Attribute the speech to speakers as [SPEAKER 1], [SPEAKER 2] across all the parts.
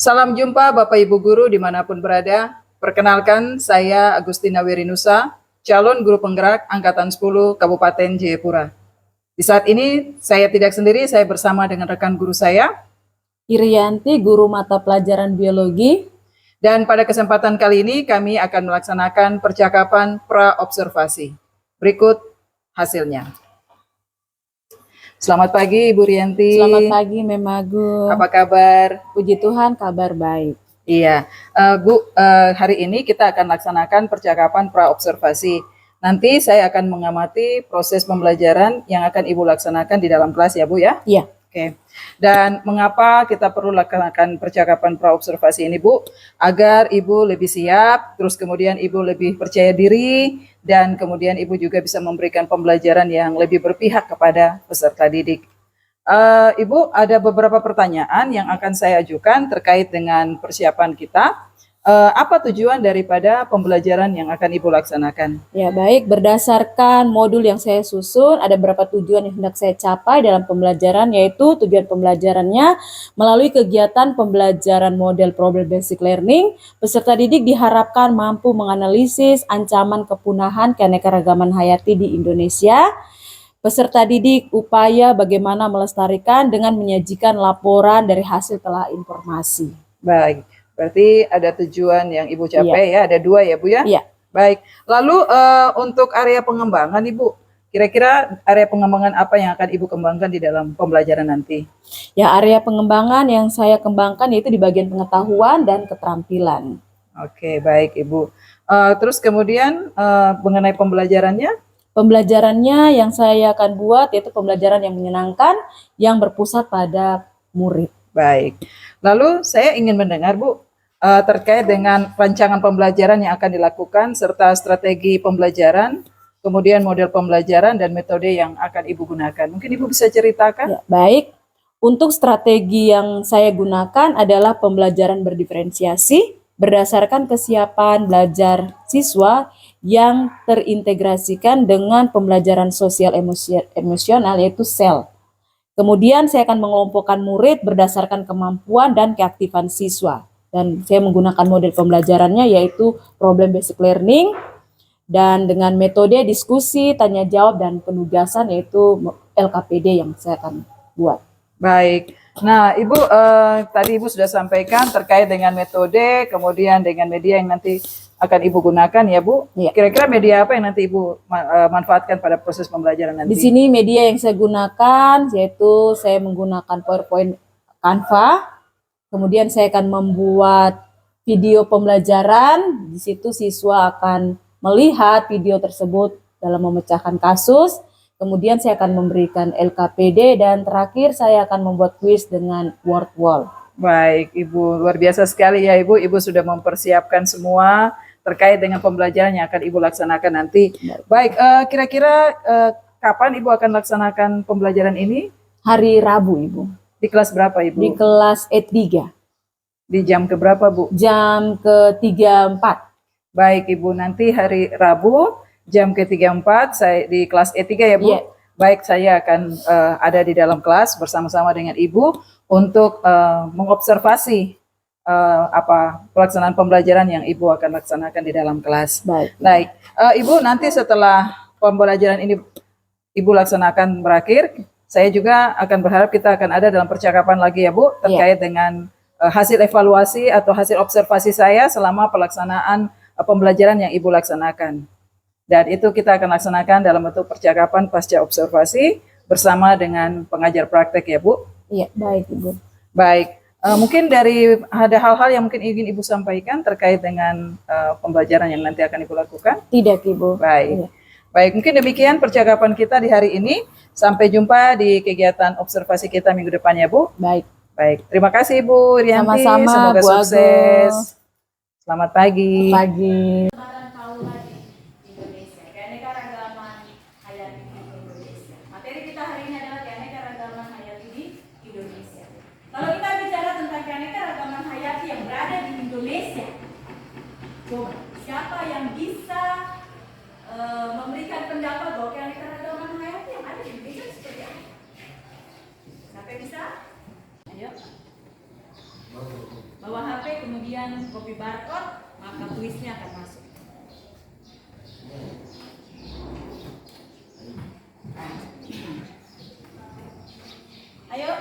[SPEAKER 1] Salam jumpa Bapak Ibu Guru dimanapun berada. Perkenalkan, saya Agustina Wirinusa, calon guru penggerak Angkatan 10 Kabupaten Jayapura. Di saat ini saya tidak sendiri, saya bersama dengan rekan guru saya.
[SPEAKER 2] Irianti, guru mata pelajaran biologi.
[SPEAKER 1] Dan pada kesempatan kali ini kami akan melaksanakan percakapan pra-observasi. Berikut hasilnya. Selamat pagi Ibu Rianti.
[SPEAKER 2] Selamat pagi Memagu.
[SPEAKER 1] Apa kabar?
[SPEAKER 2] Puji Tuhan, kabar baik.
[SPEAKER 1] Iya, Bu, hari ini kita akan laksanakan percakapan pra-observasi. Nanti saya akan mengamati proses pembelajaran yang akan Ibu laksanakan di dalam kelas ya Bu ya?
[SPEAKER 2] Iya.
[SPEAKER 1] Oke. Dan mengapa kita perlu laksanakan percakapan pra-observasi ini Bu? Agar Ibu lebih siap, terus kemudian Ibu lebih percaya diri, dan kemudian Ibu juga bisa memberikan pembelajaran yang lebih berpihak kepada peserta didik. Ibu, ada beberapa pertanyaan yang akan saya ajukan terkait dengan persiapan kita. Apa tujuan daripada pembelajaran yang akan Ibu laksanakan?
[SPEAKER 2] Ya, baik. Berdasarkan modul yang saya susun, ada beberapa tujuan yang hendak saya capai dalam pembelajaran, yaitu tujuan pembelajarannya melalui kegiatan pembelajaran model problem basic learning, peserta didik diharapkan mampu menganalisis ancaman kepunahan keanekaragaman hayati di Indonesia. Peserta didik upaya bagaimana melestarikan dengan menyajikan laporan dari hasil telah informasi.
[SPEAKER 1] Baik, berarti ada tujuan yang Ibu capai ya, ada dua ya Bu ya?
[SPEAKER 2] Iya.
[SPEAKER 1] Baik, lalu untuk area pengembangan Ibu, kira-kira area pengembangan apa yang akan Ibu kembangkan di dalam pembelajaran nanti?
[SPEAKER 2] Ya, area pengembangan yang saya kembangkan yaitu di bagian pengetahuan dan keterampilan.
[SPEAKER 1] Oke, baik Ibu. Terus kemudian mengenai pembelajarannya?
[SPEAKER 2] Pembelajarannya yang saya akan buat yaitu pembelajaran yang menyenangkan, yang berpusat pada murid.
[SPEAKER 1] Baik. Lalu saya ingin mendengar Bu, terkait dengan rancangan pembelajaran yang akan dilakukan serta strategi pembelajaran, kemudian model pembelajaran dan metode yang akan Ibu gunakan. Mungkin Ibu bisa ceritakan?
[SPEAKER 2] Ya, baik. Untuk strategi yang saya gunakan adalah pembelajaran berdiferensiasi berdasarkan kesiapan belajar siswa yang terintegrasikan dengan pembelajaran sosial emosional yaitu SEL. Kemudian saya akan mengelompokkan murid berdasarkan kemampuan dan keaktifan siswa. Dan saya menggunakan model pembelajarannya yaitu problem basic learning dan dengan metode diskusi, tanya jawab, dan penugasan yaitu LKPD yang saya akan buat.
[SPEAKER 1] Baik. Nah, Ibu tadi Ibu sudah sampaikan terkait dengan metode, kemudian dengan media yang nanti akan Ibu gunakan ya Bu.
[SPEAKER 2] Ya.
[SPEAKER 1] Kira-kira media apa yang nanti Ibu manfaatkan pada proses pembelajaran nanti?
[SPEAKER 2] Di sini media yang saya gunakan yaitu saya menggunakan PowerPoint Canva. Kemudian saya akan membuat video pembelajaran. Di situ siswa akan melihat video tersebut dalam memecahkan kasus. Kemudian saya akan memberikan LKPD dan terakhir saya akan membuat kuis dengan word wall.
[SPEAKER 1] Baik, Ibu, luar biasa sekali ya Ibu. Ibu sudah mempersiapkan semua terkait dengan pembelajaran yang akan Ibu laksanakan nanti. Baik, kira-kira kapan Ibu akan laksanakan pembelajaran ini?
[SPEAKER 2] Hari Rabu, Ibu.
[SPEAKER 1] Di kelas berapa Ibu?
[SPEAKER 2] Di kelas E3.
[SPEAKER 1] Di jam keberapa Bu?
[SPEAKER 2] Jam ke-3-4.
[SPEAKER 1] Baik Ibu, nanti hari Rabu jam ke-3-4 saya di kelas E3 ya Bu?
[SPEAKER 2] Yeah.
[SPEAKER 1] Baik, saya akan ada di dalam kelas bersama-sama dengan Ibu untuk mengobservasi pelaksanaan pembelajaran yang Ibu akan laksanakan di dalam kelas. Baik. Ibu, nanti setelah pembelajaran ini Ibu laksanakan berakhir, saya juga akan berharap kita akan ada dalam percakapan lagi ya Bu, terkait dengan hasil evaluasi atau hasil observasi saya selama pelaksanaan pembelajaran yang Ibu laksanakan. Dan itu kita akan laksanakan dalam bentuk percakapan pasca observasi bersama dengan pengajar praktek ya Bu.
[SPEAKER 2] Iya, baik Ibu.
[SPEAKER 1] Baik, mungkin ada hal-hal yang mungkin ingin Ibu sampaikan terkait dengan pembelajaran yang nanti akan Ibu lakukan?
[SPEAKER 2] Tidak Ibu.
[SPEAKER 1] Baik. Iya. Baik, mungkin demikian percakapan kita di hari ini. Sampai jumpa di kegiatan observasi kita minggu depan ya Bu.
[SPEAKER 2] Baik.
[SPEAKER 1] Baik, terima kasih Bu Rianti.
[SPEAKER 2] Sama-sama,
[SPEAKER 1] semoga
[SPEAKER 2] Bu
[SPEAKER 1] sukses.
[SPEAKER 2] Agus.
[SPEAKER 1] Selamat pagi.
[SPEAKER 2] Pagi.
[SPEAKER 3] Materi kita hari ini adalah keanekaragaman hayati di Indonesia. Kalau kita bicara tentang keanekaragaman hayati yang berada di Indonesia, coba siapa yang bisa memberikan pendapat bahwa keanekaragaman hayati yang ada di Indonesia seperti apa? Siapa yang bisa? Ayo. Bawa HP kemudian copy barcode, maka tulisnya akan masuk. Ayo.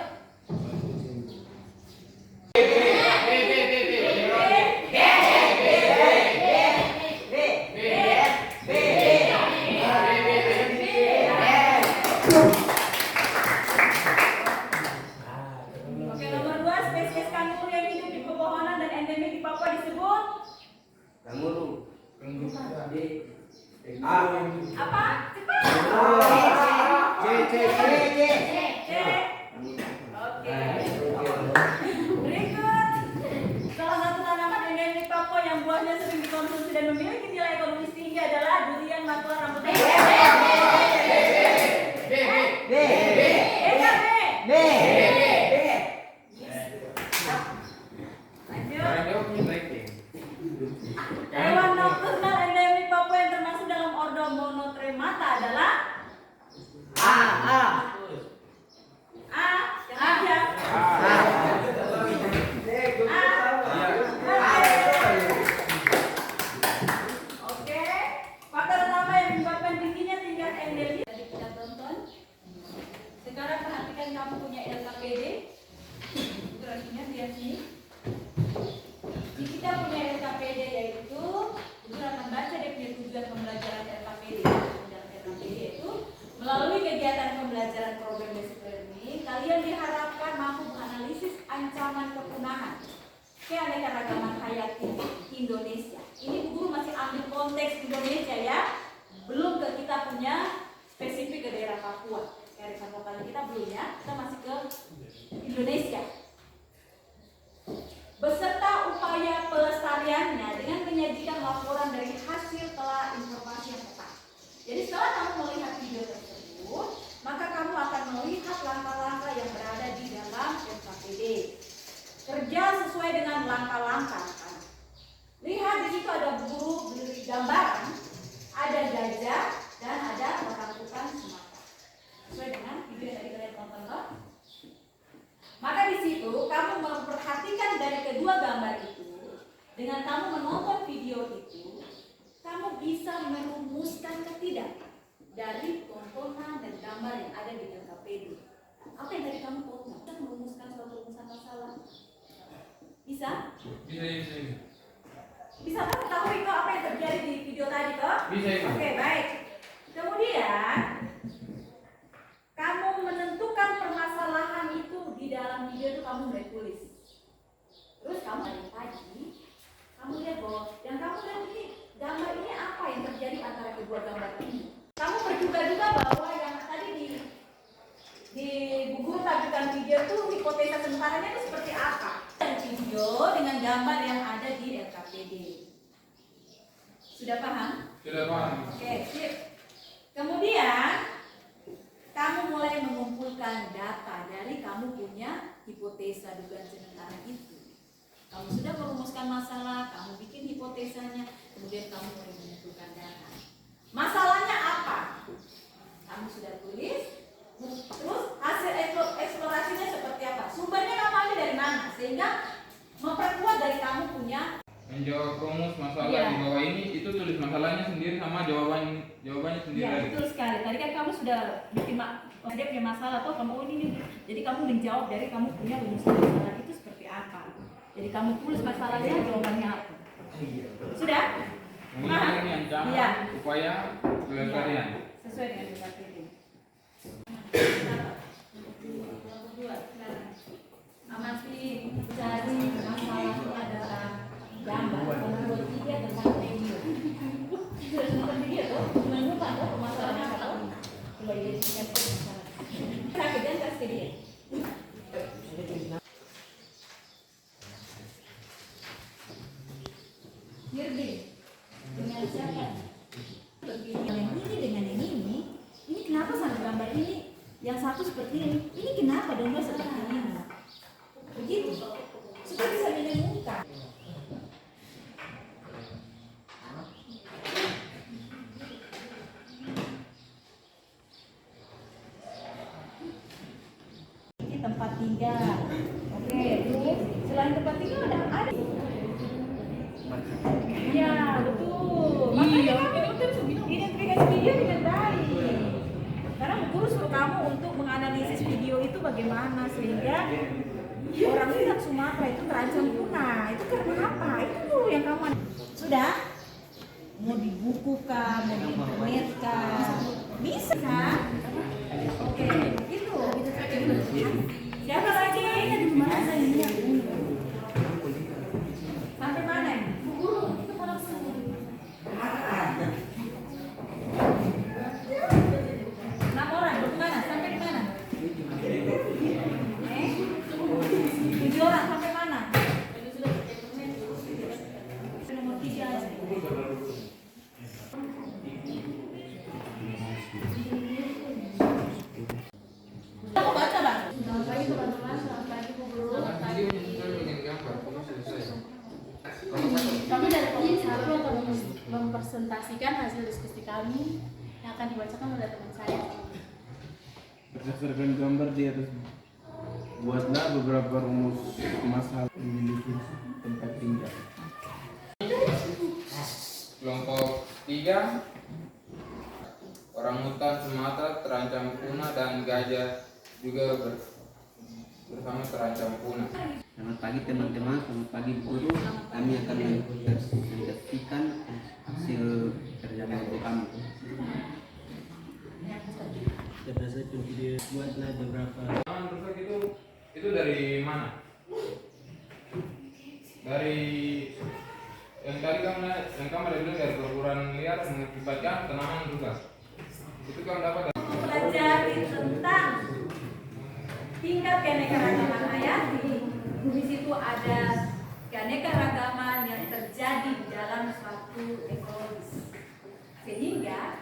[SPEAKER 3] Oke, nomor 2, spesies kanguru yang hidup di pepohonan dan endemik di Papua disebut
[SPEAKER 4] Kanguru.
[SPEAKER 3] apa? Cepat.
[SPEAKER 4] C.
[SPEAKER 3] C. Oke. Berikut. Salah satu tanaman endemik Papua yang buahnya sering dikonsumsi dan memiliki nilai ekonomis tinggi adalah durian matuar rambutan. Hewan nokturnal endemik Papua yang termasuk dalam ordo Monotremata adalah A. Oke. Faktor utama yang menyebabkan tingginya tingkat endemik tadi kita tonton. Sekarang perhatikan kamu punya LKPD. Grafiknya lihat sini. Kita punya LKPD yaitu Ibu akan baca dia punya tujuan pembelajaran LKPD. Dalam LKPD itu melalui kegiatan pembelajaran problem basic learning, kalian diharapkan mampu menganalisis ancaman kepunahan keanekaragaman hayati Indonesia. Ini Bu Guru masih ambil konteks Indonesia ya, belum ke kita punya spesifik ke daerah Papua. Kearifan lokal kita belum ya, kita masih ke Indonesia. Beserta upaya pelestariannya dengan menyajikan laporan dari hasil telah informasi yang tepat. Jadi setelah kamu melihat video tersebut, maka kamu akan melihat langkah-langkah yang berada di dalam LKPD. Kerja sesuai dengan langkah-langkah. Lihat di situ ada buku beri gambaran, ada gajah dan ada orangutan Sumatera. Sesuai dengan video yang tadi kalian tonton kan? Maka di situ kamu memperhatikan dari kedua gambar itu, dengan kamu menonton video itu, kamu bisa merumuskan ketidak dari tontonan dan gambar yang ada di LKPD. Apa yang tadi kamu tonton? Kita merumuskan suatu rumusan masalah. Bisa? Bisa mengetahui kok apa yang terjadi di video tadi kok?
[SPEAKER 4] Bisa.
[SPEAKER 3] Oke, baik. Kemudian kamu menentukan permasalahan itu di dalam video itu kamu mulai tulis. Terus kamu tadi kamu lihat bahwa yang kamu lihat ini gambar ini apa yang terjadi antara kedua gambar ini. Kamu berduga-duga bahwa yang tadi di buku tajukan video itu hipotesa sementaranya itu seperti apa? Dan video dengan gambar yang ada di LKPD. Sudah paham?
[SPEAKER 4] Sudah paham.
[SPEAKER 3] Oke, sip. Kemudian kamu mulai mengumpulkan data dari kamu punya hipotesa dugaan sementara itu. Kamu sudah merumuskan masalah, kamu bikin hipotesanya, kemudian kamu mulai mengumpulkan data. Masalahnya apa? Kamu sudah tulis, terus hasil eksplorasinya seperti apa? Sumbernya kamu ambil dari mana? Sehingga memperkuat dari kamu punya.
[SPEAKER 4] Menjawab rumus masalah
[SPEAKER 3] Iya.
[SPEAKER 4] di bawah ini, itu tulis masalahnya sendiri sama jawabannya sendiri.
[SPEAKER 3] Ya, betul sekali. Tadi kan kamu sudah bikin dia punya masalah atau kamu ini. Jadi kamu menjawab dari kamu punya rumusan masalah itu seperti apa. Jadi kamu tulis masalahnya, jawabannya apa. Sudah?
[SPEAKER 4] Mengingat ini ancaman,
[SPEAKER 3] Iya.
[SPEAKER 4] upaya pelestarian.
[SPEAKER 3] Sesuai dengan LKPD. Kedua, sekarang amati cari masalahnya adalah gambar. Nomor 3 tentang video. Sudah nonton video tuh? Menemukan tuh masalahnya apa tuh? Coba identifikasi masalah. Sakit dan kasih dia. Yurdi, dengan siapa? Yang ini dengan yang ini kenapa sama gambar ini? Yang satu seperti ini kenapa dan dua seperti ini? Begitu, supaya bisa menemukan. Ini tempat tinggal. Oke, ini Selain tempat tinggal ada. Iya, betul. Makanya kamu identifikasi video dengan baik. Karena guru suruh kamu untuk menganalisis video itu bagaimana sehingga orang lihat Sumatera itu terancam punah. Itu karena apa? Itu dulu yang kamu sudah mau di buku kah, mau di internet kah, bisa kan? Oke, itu. Siapa lagi? Sampai mana ini? Itu mau langsung. 6 orang, bagaimana? Sampai di mana? 7 orang sampai mana? Nomor 3 aja. Kamu baca, Bang?
[SPEAKER 5] Selamat pagi teman-teman, selamat pagi Bu Guru, selamat pagi. Kami dari Komisi 1 akan mempresentasikan hasil diskusi kami yang akan dibacakan oleh teman saya.
[SPEAKER 6] Berdasarkan gambar di atas, buatlah beberapa rumus masalah memiliki tempat tinggal.
[SPEAKER 4] Kelompok 3, orangutan Sumatera terancam punah dan gajah juga bersama terancam punah.
[SPEAKER 7] Selamat pagi teman-teman, selamat pagi guru. Kami akan mempresentasikan hasil kerja kelompok kami. Berdasarkan video buatlah beberapa.
[SPEAKER 4] Taman rusak itu dari mana? Dari yang tadi kamu lihat, yang kamu ada bilang dari perburuan liar mengakibatkan tanaman rusak. Itu kamu dapat dari
[SPEAKER 3] Pelajari tentang tingkat keanekaragaman hayati. Di situ ada keanekaragaman yang terjadi di dalam suatu ekologis. Sehingga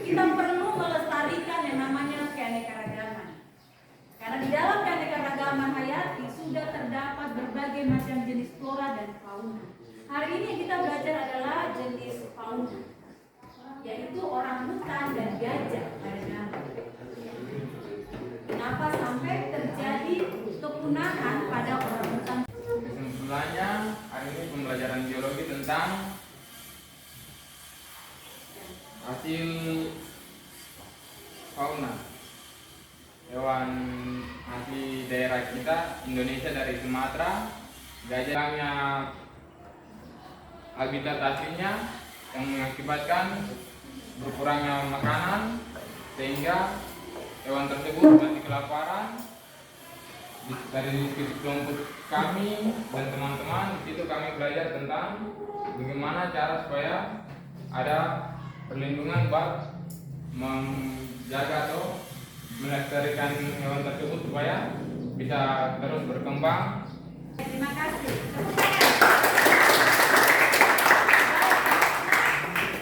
[SPEAKER 3] kita perlu melestarikan yang namanya keanekaragaman. Karena di dalam keanekaragaman hayati sudah terdapat berbagai macam jenis flora dan fauna. Hari ini yang kita belajar adalah jenis fauna, yaitu orangutan dan gajah pada nama. Kenapa sampai terjadi kepunahan pada orangutan?
[SPEAKER 4] kesimpulannya hari ini pembelajaran biologi tentang hasil fauna hewan asli daerah kita Indonesia dari Sumatera. Gajahnya habitat aslinya yang mengakibatkan berkurangnya makanan sehingga hewan tersebut mati kelaparan. Dari diskusi kelompok kami dan teman-teman di situ kami belajar tentang bagaimana cara supaya ada perlindungan buat menjaga atau melestarikan hewan tersebut supaya bisa terus berkembang.
[SPEAKER 3] Terima kasih.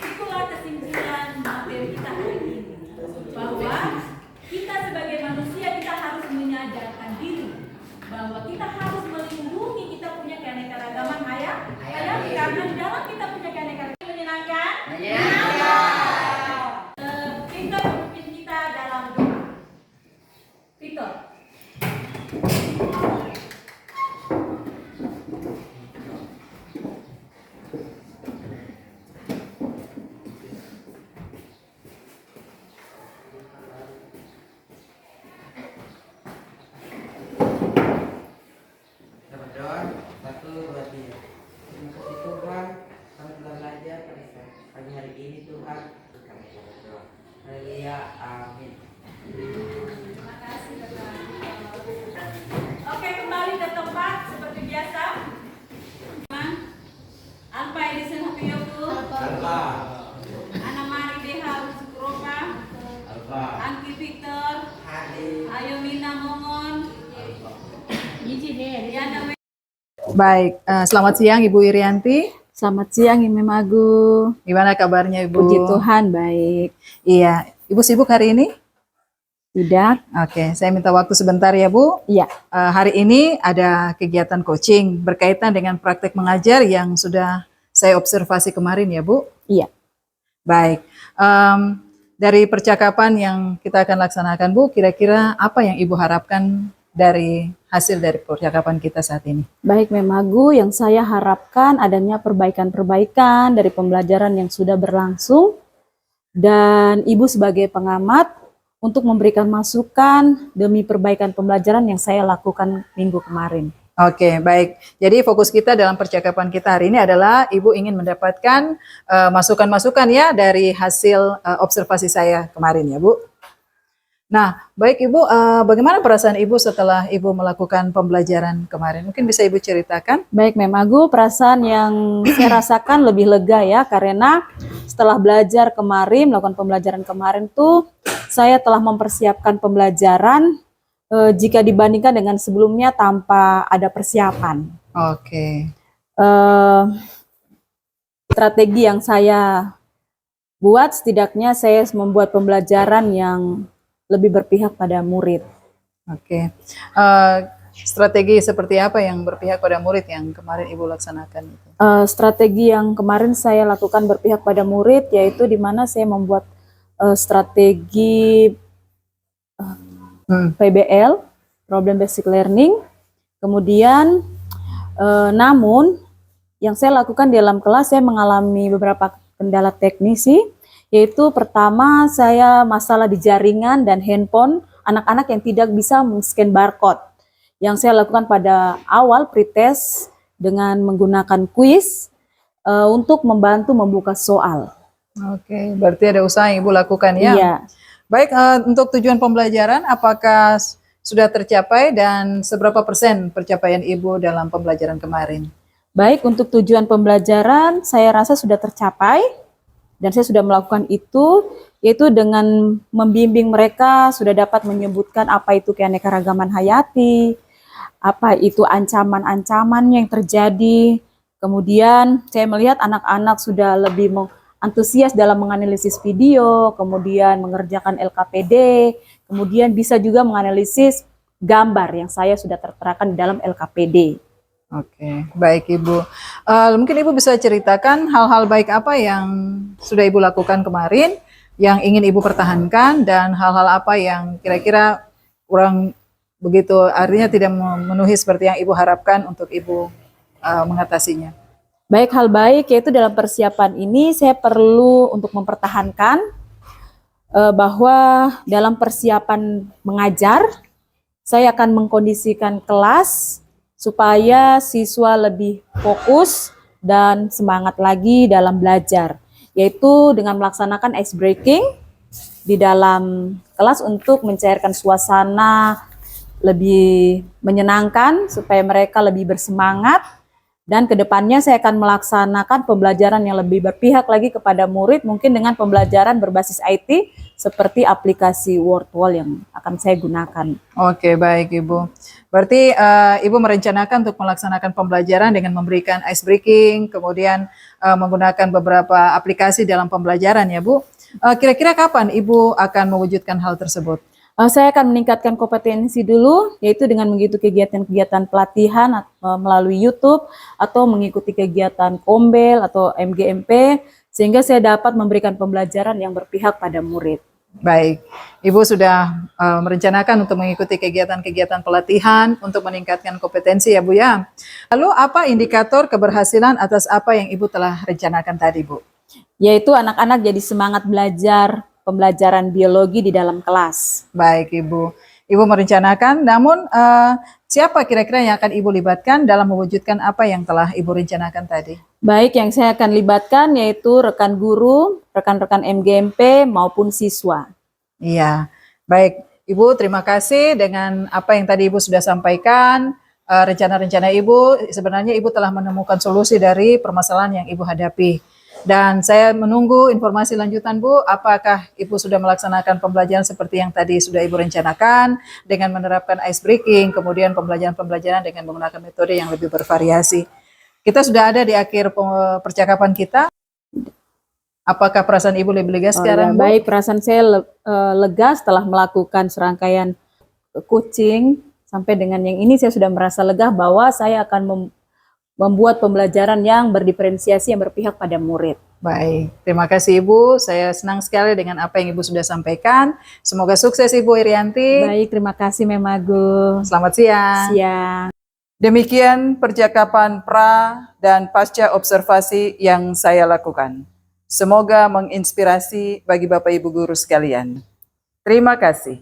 [SPEAKER 3] Itulah kesimpulan materi kita hari ini, bahwa kita sebagai manusia kita harus menyadarkan diri bahwa kita harus melindungi kita punya keanekaragaman hayati karena di dalam kita punya keanekaragaman menyenangkan. Victor memimpin kita dalam doa. Victor.
[SPEAKER 7] Kita berdoa, 1, 2, 3. Terima kasih Tuhan, kami telah belajar pada pagi hari ini Tuhan. Kami telah berdoa. Haleluya, amin.
[SPEAKER 3] Terima kasih Bapak. Oke, kembali ke tempat seperti biasa. Alfa Edison Hapiyoku,
[SPEAKER 7] Alfa,
[SPEAKER 3] Ana Mari Deha Usukropa,
[SPEAKER 7] Alfa,
[SPEAKER 3] Angki Victor,
[SPEAKER 7] Hadir,
[SPEAKER 3] Ayomina Momon,
[SPEAKER 7] Alfa.
[SPEAKER 3] Diana.
[SPEAKER 1] Baik, selamat siang Ibu Irianti.
[SPEAKER 2] Selamat siang Imam Agu.
[SPEAKER 1] Gimana kabarnya Ibu?
[SPEAKER 2] Puji Tuhan baik.
[SPEAKER 1] Iya, Ibu sibuk hari ini?
[SPEAKER 2] Tidak?
[SPEAKER 1] Oke, saya minta waktu sebentar ya Bu.
[SPEAKER 2] Iya.
[SPEAKER 1] Hari ini ada kegiatan coaching berkaitan dengan praktek mengajar yang sudah saya observasi kemarin ya Bu.
[SPEAKER 2] Iya.
[SPEAKER 1] Baik, dari percakapan yang kita akan laksanakan Bu, kira-kira apa yang Ibu harapkan dari hasil dari percakapan kita saat ini?
[SPEAKER 2] Baik Memagu, yang saya harapkan adanya perbaikan-perbaikan dari pembelajaran yang sudah berlangsung, dan Ibu sebagai pengamat untuk memberikan masukan demi perbaikan pembelajaran yang saya lakukan minggu kemarin.
[SPEAKER 1] Oke, baik. Jadi fokus kita dalam percakapan kita hari ini adalah Ibu ingin mendapatkan masukan-masukan ya dari hasil observasi saya kemarin ya Bu. Nah, baik Ibu, bagaimana perasaan Ibu setelah Ibu melakukan pembelajaran kemarin? Mungkin bisa Ibu ceritakan?
[SPEAKER 2] Baik Memagu, perasaan yang saya rasakan lebih lega ya, karena setelah belajar kemarin, melakukan pembelajaran kemarin tuh, saya telah mempersiapkan pembelajaran jika dibandingkan dengan sebelumnya tanpa ada persiapan.
[SPEAKER 1] Oke.
[SPEAKER 2] Strategi yang saya buat, setidaknya saya membuat pembelajaran yang lebih berpihak pada murid.
[SPEAKER 1] Oke. Strategi seperti apa yang berpihak pada murid yang kemarin Ibu laksanakan?
[SPEAKER 2] Strategi yang kemarin saya lakukan berpihak pada murid, yaitu di mana saya membuat strategi PBL, Problem Basic Learning. Kemudian, namun yang saya lakukan di dalam kelas, saya mengalami beberapa kendala teknis sih, yaitu pertama saya masalah di jaringan dan handphone anak-anak yang tidak bisa men-scan barcode. Yang saya lakukan pada awal pretest dengan menggunakan kuis untuk membantu membuka soal.
[SPEAKER 1] Oke, berarti ada usaha yang Ibu lakukan ya?
[SPEAKER 2] Iya.
[SPEAKER 1] Baik, untuk tujuan pembelajaran apakah sudah tercapai dan seberapa persen pencapaian Ibu dalam pembelajaran kemarin?
[SPEAKER 2] Baik, untuk tujuan pembelajaran saya rasa sudah tercapai dan saya sudah melakukan itu, yaitu dengan membimbing mereka sudah dapat menyebutkan apa itu keanekaragaman hayati, apa itu ancaman-ancamannya yang terjadi. Kemudian saya melihat anak-anak sudah lebih antusias dalam menganalisis video, kemudian mengerjakan LKPD, kemudian bisa juga menganalisis gambar yang saya sudah terterakan di dalam LKPD.
[SPEAKER 1] Oke, baik Ibu. Mungkin Ibu bisa ceritakan hal-hal baik apa yang sudah Ibu lakukan kemarin, yang ingin Ibu pertahankan, dan hal-hal apa yang kira-kira kurang begitu, artinya tidak memenuhi seperti yang Ibu harapkan untuk Ibu mengatasinya.
[SPEAKER 2] Baik, hal baik yaitu dalam persiapan ini saya perlu untuk mempertahankan bahwa dalam persiapan mengajar, saya akan mengkondisikan kelas supaya siswa lebih fokus dan semangat lagi dalam belajar, yaitu dengan melaksanakan ice breaking di dalam kelas untuk mencairkan suasana lebih menyenangkan supaya mereka lebih bersemangat. Dan kedepannya saya akan melaksanakan pembelajaran yang lebih berpihak lagi kepada murid, mungkin dengan pembelajaran berbasis IT seperti aplikasi Wordwall yang akan saya gunakan.
[SPEAKER 1] Oke, baik Ibu. Berarti Ibu merencanakan untuk melaksanakan pembelajaran dengan memberikan ice breaking, kemudian menggunakan beberapa aplikasi dalam pembelajaran ya Bu. Kira-kira kapan Ibu akan mewujudkan hal tersebut?
[SPEAKER 2] Saya akan meningkatkan kompetensi dulu, yaitu dengan mengikuti kegiatan-kegiatan pelatihan melalui YouTube atau mengikuti kegiatan Kombel atau MGMP, sehingga saya dapat memberikan pembelajaran yang berpihak pada murid.
[SPEAKER 1] Baik, Ibu sudah merencanakan untuk mengikuti kegiatan-kegiatan pelatihan untuk meningkatkan kompetensi ya Bu ya. Lalu apa indikator keberhasilan atas apa yang Ibu telah rencanakan tadi Bu?
[SPEAKER 2] Yaitu anak-anak jadi semangat belajar pembelajaran biologi di dalam kelas.
[SPEAKER 1] Baik Ibu. Ibu merencanakan, namun siapa kira-kira yang akan Ibu libatkan dalam mewujudkan apa yang telah Ibu rencanakan tadi?
[SPEAKER 2] Baik, yang saya akan libatkan yaitu rekan guru, rekan-rekan MGMP maupun siswa.
[SPEAKER 1] Iya, baik Ibu, terima kasih dengan apa yang tadi Ibu sudah sampaikan. Rencana-rencana Ibu, sebenarnya Ibu telah menemukan solusi dari permasalahan yang Ibu hadapi. Dan saya menunggu informasi lanjutan Bu, apakah Ibu sudah melaksanakan pembelajaran seperti yang tadi sudah Ibu rencanakan dengan menerapkan ice breaking, kemudian pembelajaran-pembelajaran dengan menggunakan metode yang lebih bervariasi. Kita sudah ada di akhir percakapan kita. Apakah perasaan Ibu lebih lega sekarang Bu?
[SPEAKER 2] Baik, perasaan saya lega setelah melakukan serangkaian coaching sampai dengan yang ini saya sudah merasa lega bahwa saya akan membuat pembelajaran yang berdiferensiasi yang berpihak pada murid.
[SPEAKER 1] Baik, terima kasih Ibu. Saya senang sekali dengan apa yang Ibu sudah sampaikan. Semoga sukses Ibu Irianti.
[SPEAKER 2] Baik, terima kasih Memagu.
[SPEAKER 1] Selamat siang.
[SPEAKER 2] Siang.
[SPEAKER 1] Demikian percakapan pra dan pasca observasi yang saya lakukan. Semoga menginspirasi bagi Bapak Ibu guru sekalian. Terima kasih.